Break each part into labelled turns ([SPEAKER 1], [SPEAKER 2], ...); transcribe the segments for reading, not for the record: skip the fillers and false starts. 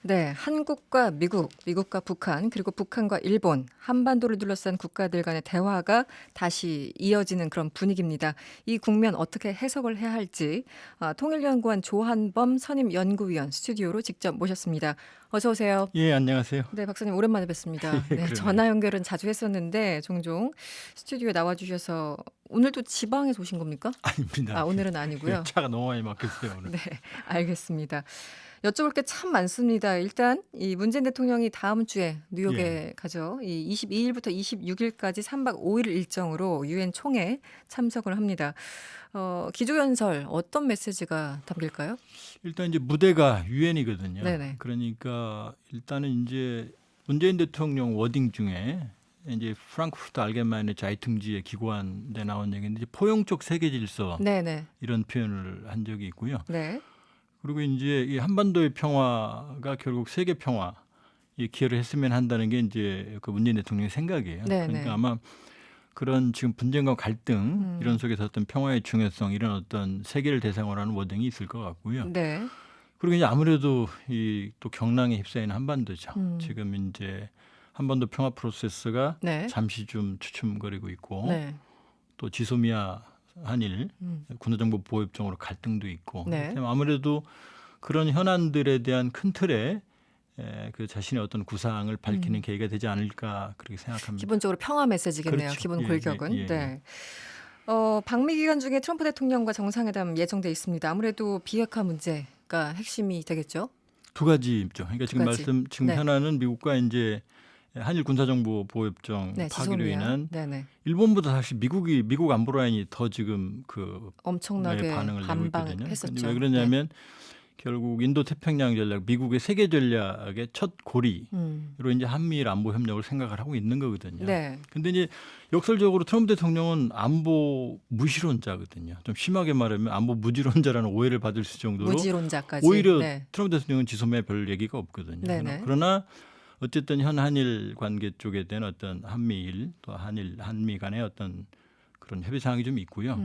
[SPEAKER 1] 네, 한국과 미국, 미국과 북한, 그리고 북한과 일본, 한반도를 둘러싼 국가들 간의 대화가 다시 이어지는 그런 분위기입니다. 이 국면 어떻게 해석을 해야 할지 통일연구원 조한범 선임 연구위원 스튜디오로 직접 모셨습니다. 어서 오세요.
[SPEAKER 2] 예, 안녕하세요.
[SPEAKER 1] 네, 박사님 오랜만에 뵙습니다.
[SPEAKER 2] 예,
[SPEAKER 1] 네,
[SPEAKER 2] 그러네요.
[SPEAKER 1] 전화 연결은 자주 했었는데 종종 스튜디오에 나와주셔서 오늘도 지방에서 오신 겁니까?
[SPEAKER 2] 아닙니다.
[SPEAKER 1] 오늘은 아니고요.
[SPEAKER 2] 차가 너무 많이 막혔어요, 오늘.
[SPEAKER 1] 네, 알겠습니다. 여쭤볼 게 참 많습니다. 일단 이 문재인 대통령이 다음 주에 뉴욕에 가죠. 이 22일부터 26일까지 3박 5일 일정으로 유엔 총회 참석을 합니다. 기조연설 어떤 메시지가 담길까요?
[SPEAKER 2] 일단 이제 무대가 유엔이거든요.
[SPEAKER 1] 네네.
[SPEAKER 2] 그러니까 일단은 이제 문재인 대통령 워딩 중에 이제 프랑크푸르트 알게마인의 자이퉁지에 기고한 데 나온 얘기인데 포용적 세계 질서
[SPEAKER 1] 네네.
[SPEAKER 2] 이런 표현을 한 적이 있고요.
[SPEAKER 1] 네.
[SPEAKER 2] 그리고 이제 이 한반도의 평화가 결국 세계 평화에 기여를 했으면 한다는 게 이제 그 문재인 대통령의 생각이에요.
[SPEAKER 1] 네네.
[SPEAKER 2] 그러니까 아마 그런 지금 분쟁과 갈등 이런 속에서 어떤 평화의 중요성 이런 어떤 세계를 대상으로 하는 워딩이 있을 것 같고요.
[SPEAKER 1] 네.
[SPEAKER 2] 그리고 이제 아무래도 이 또 경랑에 휩싸이는 한반도죠.
[SPEAKER 1] 음.
[SPEAKER 2] 지금 이제 한반도 평화 프로세스가
[SPEAKER 1] 네.
[SPEAKER 2] 잠시 좀 주춤거리고 있고
[SPEAKER 1] 네.
[SPEAKER 2] 또 지소미아 한일
[SPEAKER 1] 음.
[SPEAKER 2] 군사정보 보호협정으로 갈등도 있고
[SPEAKER 1] 네.
[SPEAKER 2] 그렇기 때문에 아무래도 그런 현안들에 대한 큰 틀에 그 자신의 어떤 구상을 밝히는 계기가 되지 않을까 그렇게 생각합니다.
[SPEAKER 1] 기본적으로 평화 메시지겠네요.
[SPEAKER 2] 그렇죠.
[SPEAKER 1] 기본
[SPEAKER 2] 예,
[SPEAKER 1] 골격은.
[SPEAKER 2] 예, 예, 예.
[SPEAKER 1] 네. 방미 기간 중에 트럼프 대통령과 정상회담 예정돼 있습니다. 아무래도 비핵화 문제가 핵심이 되겠죠.
[SPEAKER 2] 두 가지 있죠. 그러니까 지금
[SPEAKER 1] 가지.
[SPEAKER 2] 지금
[SPEAKER 1] 네.
[SPEAKER 2] 현안은 미국과 이제 한일 군사정보 보호협정
[SPEAKER 1] 네,
[SPEAKER 2] 파기로
[SPEAKER 1] 지소미아.
[SPEAKER 2] 인한
[SPEAKER 1] 네네.
[SPEAKER 2] 일본보다 사실 미국 안보 라인이 더 지금 그
[SPEAKER 1] 엄청나게
[SPEAKER 2] 반응을 내고 있거든요.
[SPEAKER 1] 반방했었죠.
[SPEAKER 2] 근데 왜 그러냐면 결국 인도 태평양 전략, 미국의 세계 전략의 첫 고리로 이제 한미일 안보 협력을 생각을 하고 있는 거거든요.
[SPEAKER 1] 네.
[SPEAKER 2] 근데 이제 역설적으로 트럼프 대통령은 안보 무시론자거든요. 좀 심하게 말하면 안보 무지론자라는 오해를 받을 수 정도로
[SPEAKER 1] 무지론자까지.
[SPEAKER 2] 오히려
[SPEAKER 1] 네.
[SPEAKER 2] 트럼프 대통령은 지소미아에 별 얘기가 없거든요.
[SPEAKER 1] 네네.
[SPEAKER 2] 그러나 어쨌든 현 한일 관계 쪽에 대한 어떤 한미일 또 한미 간의 어떤 그런 협의 사항이 좀 있고요.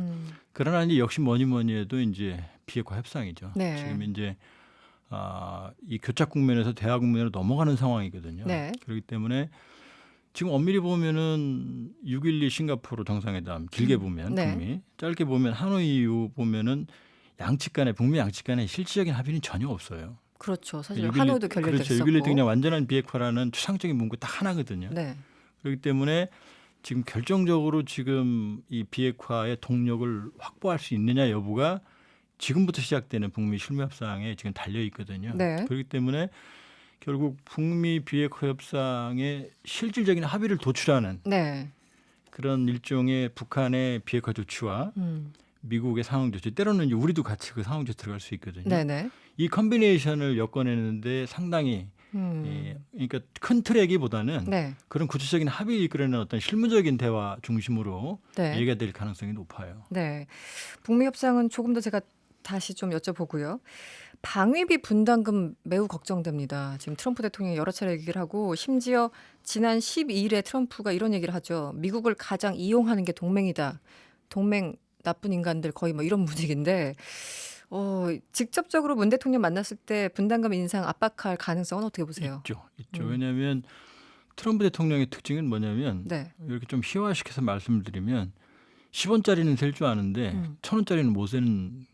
[SPEAKER 2] 그러나 이제 역시 뭐니 해도 이제 비핵화 협상이죠.
[SPEAKER 1] 네.
[SPEAKER 2] 지금 이제 이 교착 국면에서 대화 국면으로 넘어가는 상황이거든요.
[SPEAKER 1] 네.
[SPEAKER 2] 그렇기 때문에 지금 엄밀히 보면은 6.12 싱가포르 정상회담 길게 보면
[SPEAKER 1] 네.
[SPEAKER 2] 북미 짧게 보면 하노이 이후 보면은 북미 양측 간에 실질적인 합의는 전혀 없어요.
[SPEAKER 1] 그렇죠. 사실
[SPEAKER 2] 6.12
[SPEAKER 1] 한우도
[SPEAKER 2] 그렇죠.
[SPEAKER 1] 결렬됐었고.
[SPEAKER 2] 6.12 때 그냥 완전한 비핵화라는 추상적인 문구 딱 하나거든요.
[SPEAKER 1] 네.
[SPEAKER 2] 그렇기 때문에 지금 결정적으로 지금 이 비핵화의 동력을 확보할 수 있느냐 여부가 지금부터 시작되는 북미 실무 협상에 지금 달려 있거든요.
[SPEAKER 1] 네.
[SPEAKER 2] 그렇기 때문에 결국 북미 비핵화 협상의 실질적인 합의를 도출하는
[SPEAKER 1] 네.
[SPEAKER 2] 그런 일종의 북한의 비핵화 조치와 미국의 상응 조치, 때로는 이제 우리도 같이 그 상응 조치 들어갈 수 있거든요.
[SPEAKER 1] 네네.
[SPEAKER 2] 이 컨비네이션을 엮어내는데 상당히 그러니까 큰 틀이기보다는
[SPEAKER 1] 네.
[SPEAKER 2] 그런 구체적인 합의를 이끌어내는 어떤 실무적인 대화 중심으로
[SPEAKER 1] 네.
[SPEAKER 2] 얘기가 될 가능성이 높아요.
[SPEAKER 1] 네. 북미 협상은 조금 더 제가 다시 좀 여쭤보고요. 방위비 분담금 매우 걱정됩니다. 지금 트럼프 대통령이 여러 차례 얘기를 하고 심지어 지난 12일에 트럼프가 이런 얘기를 하죠. 미국을 가장 이용하는 게 동맹이다. 동맹 나쁜 인간들 거의 뭐 이런 분위기인데 직접적으로 문 대통령 만났을 때 분담금 인상 압박할 가능성은 어떻게 보세요?
[SPEAKER 2] 있죠. 왜냐하면 트럼프 대통령의 특징은 뭐냐면
[SPEAKER 1] 네.
[SPEAKER 2] 이렇게 좀 희화시켜서 말씀을 드리면 10원짜리는 셀 줄 아는데 1,000원짜리는 못 세는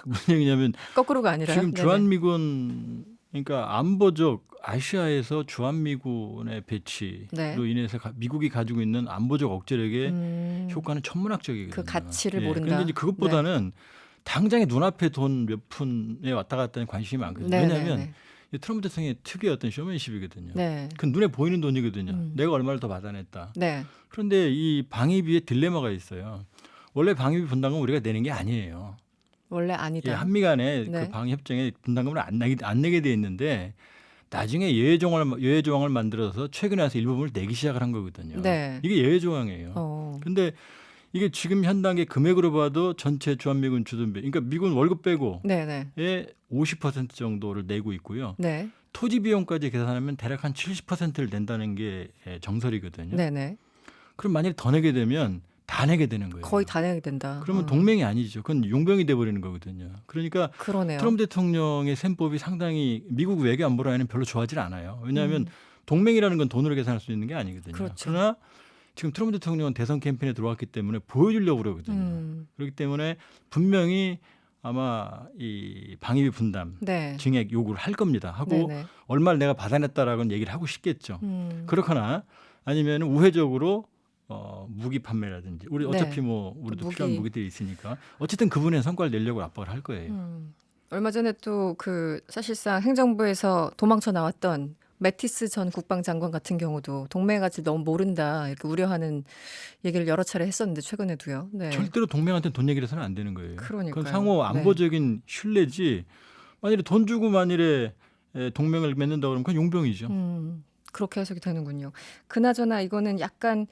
[SPEAKER 2] 무슨 얘기냐면
[SPEAKER 1] 거꾸로가 아니라요?
[SPEAKER 2] 지금
[SPEAKER 1] 네네.
[SPEAKER 2] 주한미군 그러니까 안보적 아시아에서 주한미군의 배치로
[SPEAKER 1] 네.
[SPEAKER 2] 인해서 미국이 가지고 있는 안보적 억제력의 효과는 천문학적이거든요.
[SPEAKER 1] 그 가치를 모른다.
[SPEAKER 2] 그런데 이제 그것보다는 당장에 눈앞에 돈 몇 푼에 왔다 갔다 하는 관심이 많거든요.
[SPEAKER 1] 네,
[SPEAKER 2] 왜냐하면
[SPEAKER 1] 네,
[SPEAKER 2] 이 트럼프 대통령의 특유의 어떤 쇼맨십이거든요.
[SPEAKER 1] 네.
[SPEAKER 2] 그 눈에 보이는 돈이거든요. 내가 얼마를 더 받아냈다.
[SPEAKER 1] 네.
[SPEAKER 2] 그런데 이 방위비에 딜레마가 있어요. 원래 방위비 분담금 우리가 내는 게 아니에요.
[SPEAKER 1] 원래 아니다.
[SPEAKER 2] 예, 한미 간에
[SPEAKER 1] 네.
[SPEAKER 2] 그 방위 협정에 분담금을 안 내게 돼 있는데 나중에 예외 조항을 만들어서 최근에 와서 일부분을 내기 시작을 한 거거든요.
[SPEAKER 1] 네.
[SPEAKER 2] 이게 예외 조항이에요. 근데 이게 지금 현 단계 금액으로 봐도 전체 주한미군 주둔비, 그러니까 미군 월급 빼고의
[SPEAKER 1] 네네.
[SPEAKER 2] 50% 정도를 내고 있고요.
[SPEAKER 1] 네.
[SPEAKER 2] 토지 비용까지 계산하면 대략 한 70%를 낸다는 게 정설이거든요.
[SPEAKER 1] 네네.
[SPEAKER 2] 그럼 만약에 더 내게 되면 다 내게 되는 거예요.
[SPEAKER 1] 거의 다 내게 된다.
[SPEAKER 2] 그러면 동맹이 아니죠. 그건 용병이 돼버리는 거거든요. 그러니까
[SPEAKER 1] 그러네요.
[SPEAKER 2] 트럼프 대통령의 셈법이 상당히 미국 외교 안보라에는 별로 좋아하지 않아요. 왜냐하면 동맹이라는 건 돈으로 계산할 수 있는 게 아니거든요.
[SPEAKER 1] 그렇죠.
[SPEAKER 2] 그러나 지금 트럼프 대통령은 대선 캠페인에 들어왔기 때문에 보여주려고 그러거든요. 그렇기 때문에 분명히 아마 이 방위비 분담,
[SPEAKER 1] 네.
[SPEAKER 2] 증액 요구를 할 겁니다. 하고
[SPEAKER 1] 네네.
[SPEAKER 2] 얼마를 내가 받아냈다라고는 얘기를 하고 싶겠죠. 그렇거나 아니면 우회적으로 무기 판매라든지 우리 어차피
[SPEAKER 1] 네.
[SPEAKER 2] 뭐 우리도
[SPEAKER 1] 무기.
[SPEAKER 2] 필요한 무기들이 있으니까 어쨌든 그분의 성과를 내려고 압박을 할 거예요.
[SPEAKER 1] 얼마 전에 또 그 사실상 행정부에서 도망쳐 나왔던 매티스 전 국방장관 같은 경우도 동맹 가치 너무 모른다 이렇게 우려하는 얘기를 여러 차례 했었는데 최근에도요. 네.
[SPEAKER 2] 절대로 동맹한테 돈 얘기를 해서는 안 되는 거예요.
[SPEAKER 1] 그러니까요.
[SPEAKER 2] 그건 상호 안보적인 신뢰지. 만일에 돈 주고 만일에 동맹을 맺는다 그러면 그건 용병이죠.
[SPEAKER 1] 그렇게 해석이 되는군요. 그나저나 이거는 약간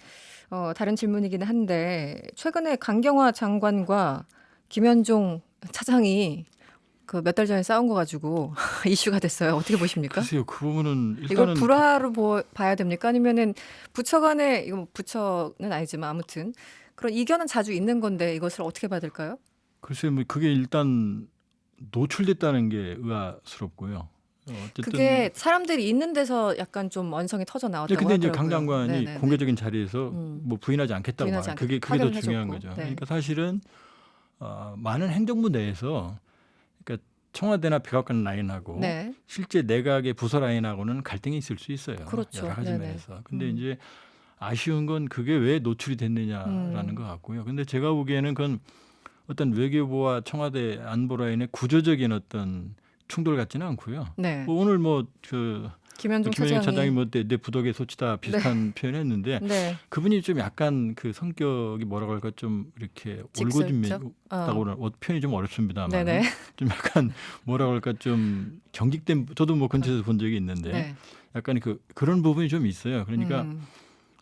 [SPEAKER 1] 다른 질문이긴 한데 최근에 강경화 장관과 김현종 차장이 그 몇 달 전에 싸운 거 가지고 이슈가 됐어요. 어떻게 보십니까?
[SPEAKER 2] 글쎄요, 그 부분은
[SPEAKER 1] 이걸
[SPEAKER 2] 일단은
[SPEAKER 1] 불화로 봐야 됩니까? 아니면은 부처 간에 이거 부처는 아니지만 아무튼 그런 이견은 자주 있는 건데 이것을 어떻게 받을까요?
[SPEAKER 2] 글쎄요, 뭐 그게 일단 노출됐다는 게 의아스럽고요. 어쨌든
[SPEAKER 1] 그게 사람들이 있는 데서 약간 좀 원성이 터져 나왔다고
[SPEAKER 2] 근데 이제
[SPEAKER 1] 하더라고요.
[SPEAKER 2] 강 장관이
[SPEAKER 1] 네네네.
[SPEAKER 2] 공개적인 자리에서 뭐 부인하지 않겠다고
[SPEAKER 1] 부인하지
[SPEAKER 2] 말해요. 그게 더
[SPEAKER 1] 확인을
[SPEAKER 2] 중요한
[SPEAKER 1] 해줬고.
[SPEAKER 2] 거죠.
[SPEAKER 1] 네.
[SPEAKER 2] 그러니까 사실은 많은 행정부 내에서 그러니까 청와대나 백악관 라인하고
[SPEAKER 1] 네.
[SPEAKER 2] 실제 내각의 부서 라인하고는 갈등이 있을 수 있어요.
[SPEAKER 1] 그렇죠.
[SPEAKER 2] 여러 가지
[SPEAKER 1] 네네.
[SPEAKER 2] 면에서. 근데 이제 아쉬운 건 그게 왜 노출이 됐느냐라는 것 같고요. 근데 제가 보기에는 그건 어떤 외교부와 청와대 안보 라인의 구조적인 어떤 충돌 같지는 않고요.
[SPEAKER 1] 네.
[SPEAKER 2] 뭐 오늘 뭐그
[SPEAKER 1] 김현종
[SPEAKER 2] 김현종 차장이
[SPEAKER 1] 차장이
[SPEAKER 2] 뭐 내 부덕의 소치다 비슷한 표현했는데
[SPEAKER 1] 네.
[SPEAKER 2] 그분이 좀 약간 그 성격이 뭐라고 할까 좀 이렇게 올고진
[SPEAKER 1] 직설적?
[SPEAKER 2] 다고 표현이 좀 어렵습니다만
[SPEAKER 1] 네네.
[SPEAKER 2] 좀 약간 뭐라고 할까 좀 경직된 저도 뭐 근처에서 본 적이 있는데
[SPEAKER 1] 네.
[SPEAKER 2] 약간 그런 부분이 좀 있어요. 그러니까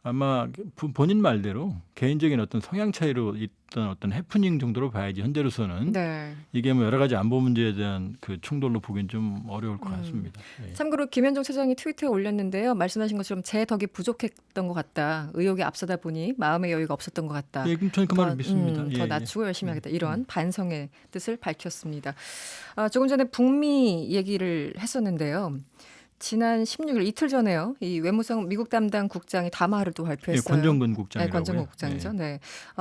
[SPEAKER 2] 아마 본인 말대로 개인적인 어떤 성향 차이로 있던 어떤 해프닝 정도로 봐야지 현재로서는
[SPEAKER 1] 네.
[SPEAKER 2] 이게 뭐 여러 가지 안보 문제에 대한 그 충돌로 보기엔 좀 어려울 것 같습니다. 예.
[SPEAKER 1] 참고로 김현종 차장이 트위터에 올렸는데요. 말씀하신 것처럼 제 덕이 부족했던 것 같다. 의욕이 앞서다 보니 마음의 여유가 없었던 것 같다.
[SPEAKER 2] 예, 그럼 저는 그 말을 믿습니다. 예,
[SPEAKER 1] 더
[SPEAKER 2] 예.
[SPEAKER 1] 낮추고 열심히 하겠다. 이런 반성의 뜻을 밝혔습니다. 조금 전에 북미 얘기를 했었는데요. 지난 16일 이틀 전에요. 이 외무성 미국 담당 국장이 담화를 또
[SPEAKER 2] 예,
[SPEAKER 1] 발표했어요.
[SPEAKER 2] 권정근
[SPEAKER 1] 네,
[SPEAKER 2] 국장이라고요.
[SPEAKER 1] 권정근 국장이죠. 네.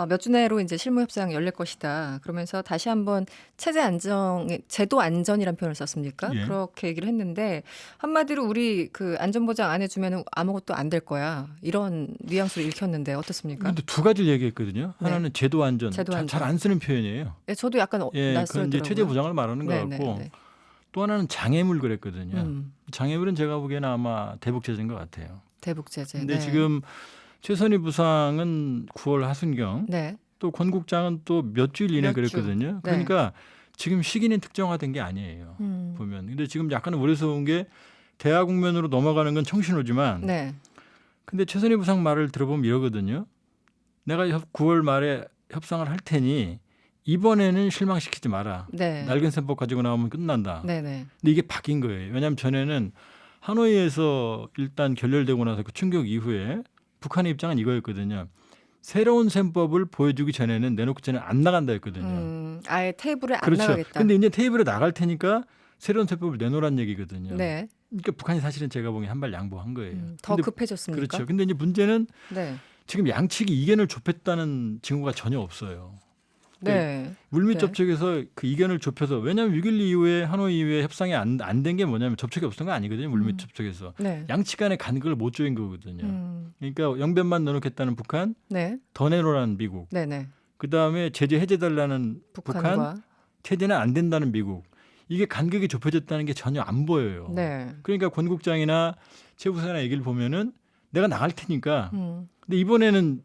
[SPEAKER 1] 몇 주 내로 이제 실무 협상 열릴 것이다. 그러면서 다시 한번 체제 안정, 제도 안전이란 표현을 썼습니까?
[SPEAKER 2] 예.
[SPEAKER 1] 그렇게 얘기를 했는데 한마디로 우리 그 안전 보장 안 해주면 아무것도 안 될 거야. 이런 뉘앙스로 읽혔는데 어떻습니까?
[SPEAKER 2] 그런데 두 가지를 얘기했거든요.
[SPEAKER 1] 네.
[SPEAKER 2] 하나는 제도 안전,
[SPEAKER 1] 제도 안전.
[SPEAKER 2] 잘 안 쓰는 표현이에요.
[SPEAKER 1] 네, 저도 약간
[SPEAKER 2] 예, 그건
[SPEAKER 1] 낯설더라고요.
[SPEAKER 2] 이제 체제 보장을 말하는 것 같고 또 하나는 장애물 그랬거든요. 장애물은 제가 보기에는 아마 대북 제재인 것 같아요.
[SPEAKER 1] 대북 제재.
[SPEAKER 2] 근데
[SPEAKER 1] 네.
[SPEAKER 2] 지금 최선희 부상은 9월 하순경,
[SPEAKER 1] 네.
[SPEAKER 2] 또 권 국장은 또 몇 주일 이내
[SPEAKER 1] 몇 주.
[SPEAKER 2] 그랬거든요.
[SPEAKER 1] 네.
[SPEAKER 2] 그러니까 지금 시기는 특정화된 게 아니에요. 보면. 근데 지금 약간 우려스러운 게 대화 국면으로 넘어가는 건 청신호지만
[SPEAKER 1] 네.
[SPEAKER 2] 근데 최선희 부상 말을 들어보면 이러거든요. 내가 9월 말에 협상을 할 테니 이번에는 실망시키지 마라.
[SPEAKER 1] 네.
[SPEAKER 2] 낡은 셈법 가지고 나오면 끝난다.
[SPEAKER 1] 네네.
[SPEAKER 2] 근데 이게 바뀐 거예요. 왜냐하면 전에는 하노이에서 일단 결렬되고 나서 그 충격 이후에 북한의 입장은 이거였거든요. 새로운 셈법을 보여주기 전에는 내놓기 전에 안 나간다 했거든요.
[SPEAKER 1] 아예 테이블에 안
[SPEAKER 2] 그렇죠.
[SPEAKER 1] 나가겠다.
[SPEAKER 2] 근데 이제 테이블에 나갈 테니까 새로운 셈법을 내놓으란 얘기거든요.
[SPEAKER 1] 네.
[SPEAKER 2] 그러니까 북한이 사실은 제가 보기엔 한 발 양보한 거예요.
[SPEAKER 1] 더
[SPEAKER 2] 근데
[SPEAKER 1] 급해졌습니까?
[SPEAKER 2] 그렇죠. 근데 이제 문제는
[SPEAKER 1] 네.
[SPEAKER 2] 지금 양측이 이견을 좁혔다는 징후가 전혀 없어요.
[SPEAKER 1] 네.
[SPEAKER 2] 물밑
[SPEAKER 1] 네.
[SPEAKER 2] 접촉에서 그 이견을 좁혀서 왜냐하면 6.12 이후에 하노이 이후에 협상이 안 된 게 뭐냐면 접촉이 없었던 거 아니거든요. 물밑 접촉에서.
[SPEAKER 1] 네.
[SPEAKER 2] 양측 간의 간극을 못 조인 거거든요. 그러니까 영변만 넣어놓겠다는 북한,
[SPEAKER 1] 네.
[SPEAKER 2] 더 내놓으라는 미국,
[SPEAKER 1] 네네.
[SPEAKER 2] 그다음에 제재 해제달라는 북한,
[SPEAKER 1] 북한과
[SPEAKER 2] 체제는 안 된다는 미국. 이게 간극이 좁혀졌다는 게 전혀 안 보여요.
[SPEAKER 1] 네.
[SPEAKER 2] 그러니까 권 국장이나 최 부사나 얘기를 보면은 내가 나갈 테니까 근데 이번에는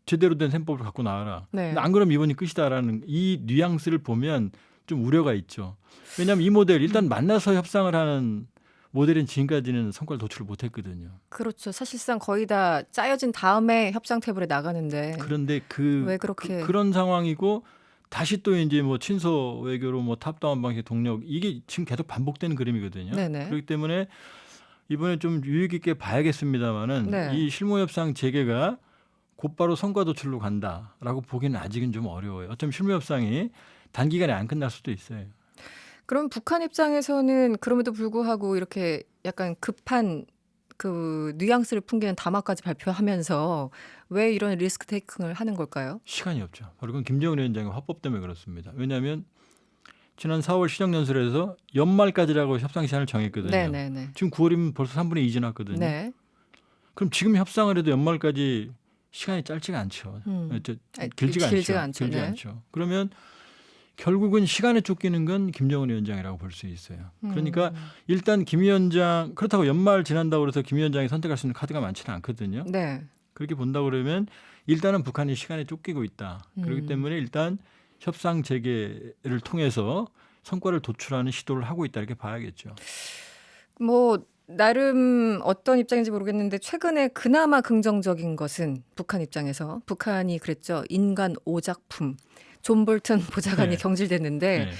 [SPEAKER 2] 제대로 된 셈법을 갖고 나와라.
[SPEAKER 1] 네.
[SPEAKER 2] 근데 안 그러면 이번이 끝이다라는 이 뉘앙스를 보면 좀 우려가 있죠. 왜냐하면 이 모델 일단 만나서 협상을 하는 모델은 지금까지는 성과를 도출을 못했거든요.
[SPEAKER 1] 그렇죠. 사실상 거의 다 짜여진 다음에 협상 테이블에 나가는데
[SPEAKER 2] 그런데
[SPEAKER 1] 왜 그렇게
[SPEAKER 2] 그런 상황이고 다시 또 이제 뭐 친서 외교로 뭐 탑다운 방식 동력 이게 지금 계속 반복되는 그림이거든요.
[SPEAKER 1] 네네.
[SPEAKER 2] 그렇기 때문에 이번에 좀 유익 있게 봐야겠습니다만은
[SPEAKER 1] 네.
[SPEAKER 2] 이 실무 협상 재개가 곧바로 성과 도출로 간다라고 보기는 아직은 좀 어려워요. 어쩌면 실무 협상이 단기간에 안 끝날 수도 있어요.
[SPEAKER 1] 그럼 북한 입장에서는 그럼에도 불구하고 이렇게 약간 급한 그 뉘앙스를 풍기는 담화까지 발표하면서 왜 이런 리스크 테이킹을 하는 걸까요?
[SPEAKER 2] 시간이 없죠. 바로 그건 김정은 위원장의 화법 때문에 그렇습니다. 왜냐하면 지난 4월 시정연설에서 연말까지라고 협상 시한을 정했거든요.
[SPEAKER 1] 네네네.
[SPEAKER 2] 지금 9월이면 벌써 3분의 2 지났거든요.
[SPEAKER 1] 네.
[SPEAKER 2] 그럼 지금 협상을 해도 연말까지 시간이 짧지가 않죠. 길지가 않죠. 길지
[SPEAKER 1] 네.
[SPEAKER 2] 않죠. 그러면 결국은 시간에 쫓기는 건 김정은 위원장이라고 볼 수 있어요. 그러니까 일단 김 위원장 그렇다고 연말 지난다고 해서 김 위원장이 선택할 수 있는 카드가 많지는 않거든요.
[SPEAKER 1] 네.
[SPEAKER 2] 그렇게 본다고 그러면 일단은 북한이 시간에 쫓기고 있다. 그렇기 때문에 일단 협상 재개를 통해서 성과를 도출하는 시도를 하고 있다 이렇게 봐야겠죠.
[SPEAKER 1] 뭐 나름 어떤 입장인지 모르겠는데 최근에 그나마 긍정적인 것은 북한 입장에서 북한이 그랬죠. 인간 오작품. 존 볼턴 보좌관이
[SPEAKER 2] 네.
[SPEAKER 1] 경질됐는데
[SPEAKER 2] 네.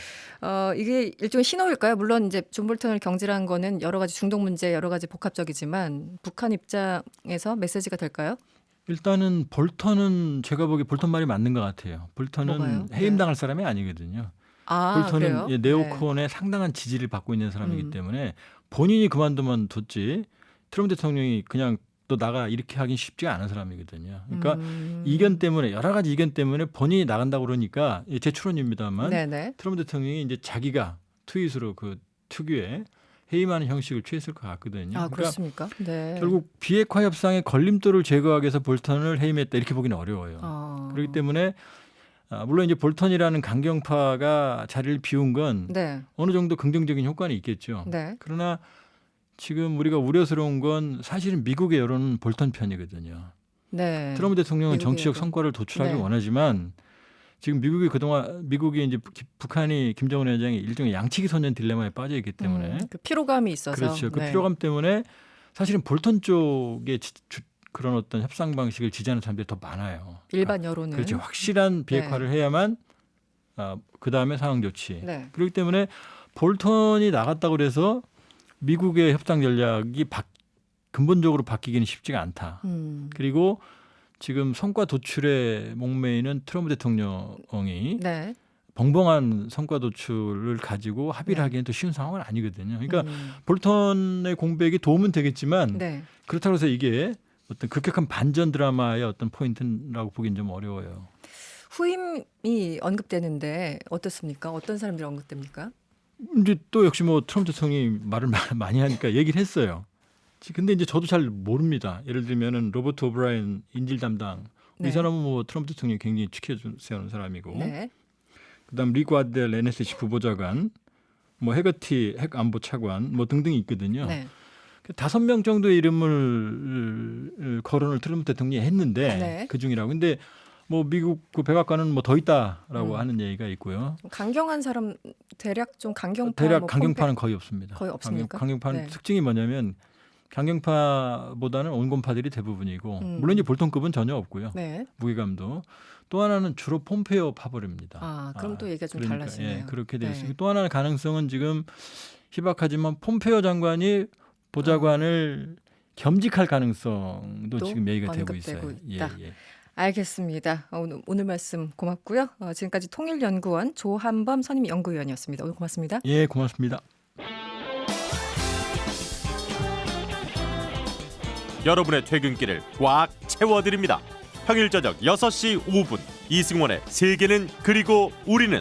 [SPEAKER 1] 이게 일종의 신호일까요? 물론 이제 존 볼턴을 경질한 거는 여러 가지 중동 문제 여러 가지 복합적이지만 북한 입장에서 메시지가 될까요?
[SPEAKER 2] 일단은 볼턴은 제가 보기에 볼턴 말이 맞는 것 같아요. 볼턴은
[SPEAKER 1] 뭐가요?
[SPEAKER 2] 해임당할 사람이 아니거든요.
[SPEAKER 1] 아,
[SPEAKER 2] 볼턴은
[SPEAKER 1] 그래요?
[SPEAKER 2] 예, 네오콘의 상당한 지지를 받고 있는 사람이기 때문에 본인이 그만두면 뒀지 트럼프 대통령이 그냥 너 나가 이렇게 하긴 쉽지가 않은 사람이거든요. 그러니까 이견 때문에 여러 가지 이견 때문에 본인이 나간다고 그러니까 제 추론입니다만
[SPEAKER 1] 네네.
[SPEAKER 2] 트럼프 대통령이 이제 자기가 트윗으로 그 특유의 해임하는 형식을 취했을 것 같거든요.
[SPEAKER 1] 아,
[SPEAKER 2] 그러니까
[SPEAKER 1] 그렇습니까? 네.
[SPEAKER 2] 결국 비핵화 협상의 걸림돌을 제거하기 위해서 볼턴을 해임했다 이렇게 보기는 어려워요. 그렇기 때문에 물론 이제 볼턴이라는 강경파가 자리를 비운 건
[SPEAKER 1] 네.
[SPEAKER 2] 어느 정도 긍정적인 효과는 있겠죠.
[SPEAKER 1] 네.
[SPEAKER 2] 그러나 지금 우리가 우려스러운 건 사실은 미국의 여론은 볼턴 편이거든요.
[SPEAKER 1] 네.
[SPEAKER 2] 트럼프 대통령은
[SPEAKER 1] 미국의
[SPEAKER 2] 정치적
[SPEAKER 1] 여론.
[SPEAKER 2] 성과를 도출하기
[SPEAKER 1] 네.
[SPEAKER 2] 원하지만 지금 미국이 이제 북한이 김정은 위원장이 일종의 양치기 소년 딜레마에 빠져 있기 때문에
[SPEAKER 1] 그 피로감이 있어서
[SPEAKER 2] 그렇죠. 그
[SPEAKER 1] 네.
[SPEAKER 2] 피로감 때문에 사실은 볼턴 쪽의 그런 어떤 협상 방식을 지지하는 사람들이 더 많아요.
[SPEAKER 1] 일반 여론은
[SPEAKER 2] 그렇죠. 확실한 비핵화를 해야만 그 다음에 상황 조치.
[SPEAKER 1] 네.
[SPEAKER 2] 그렇기 때문에 볼턴이 나갔다고 그래서 미국의 협상 전략이 근본적으로 바뀌기는 쉽지가 않다. 그리고 지금 성과 도출에 목매이는 트럼프 대통령이
[SPEAKER 1] 네.
[SPEAKER 2] 벙벙한 성과 도출을 가지고 합의를
[SPEAKER 1] 네.
[SPEAKER 2] 하기엔 또 쉬운 상황은 아니거든요. 그러니까 볼턴의 공백이 도움은 되겠지만
[SPEAKER 1] 네.
[SPEAKER 2] 그렇다고 해서 이게 어떤 급격한 반전 드라마의 어떤 포인트라고 보기는 좀 어려워요.
[SPEAKER 1] 후임이 언급되는데 어떻습니까? 어떤 사람들이 언급됩니까?
[SPEAKER 2] 이제 또 역시 뭐 트럼프 대통령이 말을 많이 하니까 얘기를 했어요. 근데 이제 저도 잘 모릅니다. 예를 들면은 로버트 오브라이언 인질 담당
[SPEAKER 1] 네.
[SPEAKER 2] 이 사람은 뭐 트럼프 대통령이 굉장히 지켜세우는 사람이고,
[SPEAKER 1] 네.
[SPEAKER 2] 그다음 리 과델 NSC 부보좌관, 뭐 해거티 핵안보 차관 뭐 등등이 있거든요.
[SPEAKER 1] 네.
[SPEAKER 2] 5명 정도의 이름을 거론을 트럼프 대통령이 했는데
[SPEAKER 1] 네.
[SPEAKER 2] 그 중이라고. 근데 뭐 미국 그 백악관은 뭐 더 있다라고 하는 얘기가 있고요.
[SPEAKER 1] 좀 강경한 사람 대략 좀 강경파
[SPEAKER 2] 대략
[SPEAKER 1] 뭐
[SPEAKER 2] 강경파는 거의 없습니다.
[SPEAKER 1] 거의 없습니까?
[SPEAKER 2] 강경파는
[SPEAKER 1] 네.
[SPEAKER 2] 특징이 뭐냐면 강경파보다는 온건파들이 대부분이고 물론 이제 볼턴급은 전혀 없고요.
[SPEAKER 1] 네.
[SPEAKER 2] 무게감도. 또 하나는 주로 폼페이오 파벌입니다.
[SPEAKER 1] 아, 그럼 또 얘기가 좀
[SPEAKER 2] 그러니까,
[SPEAKER 1] 달라지네요.
[SPEAKER 2] 예, 그렇게 되어
[SPEAKER 1] 네.
[SPEAKER 2] 있습니다. 또 하나의 가능성은 지금 희박하지만 폼페이오 장관이 보좌관을 겸직할 가능성도
[SPEAKER 1] 또
[SPEAKER 2] 지금 얘기가 되고
[SPEAKER 1] 언급되고
[SPEAKER 2] 있어요.
[SPEAKER 1] 있다.
[SPEAKER 2] 예.
[SPEAKER 1] 알겠습니다. 오늘 말씀 고맙고요. 지금까지 통일연구원 조한범 선임 연구위원이었습니다. 오늘 고맙습니다.
[SPEAKER 2] 예, 고맙습니다.
[SPEAKER 3] 여러분의 퇴근길을 꽉 채워드립니다. 평일 저녁 6시 5분 이승원의 세계는 그리고 우리는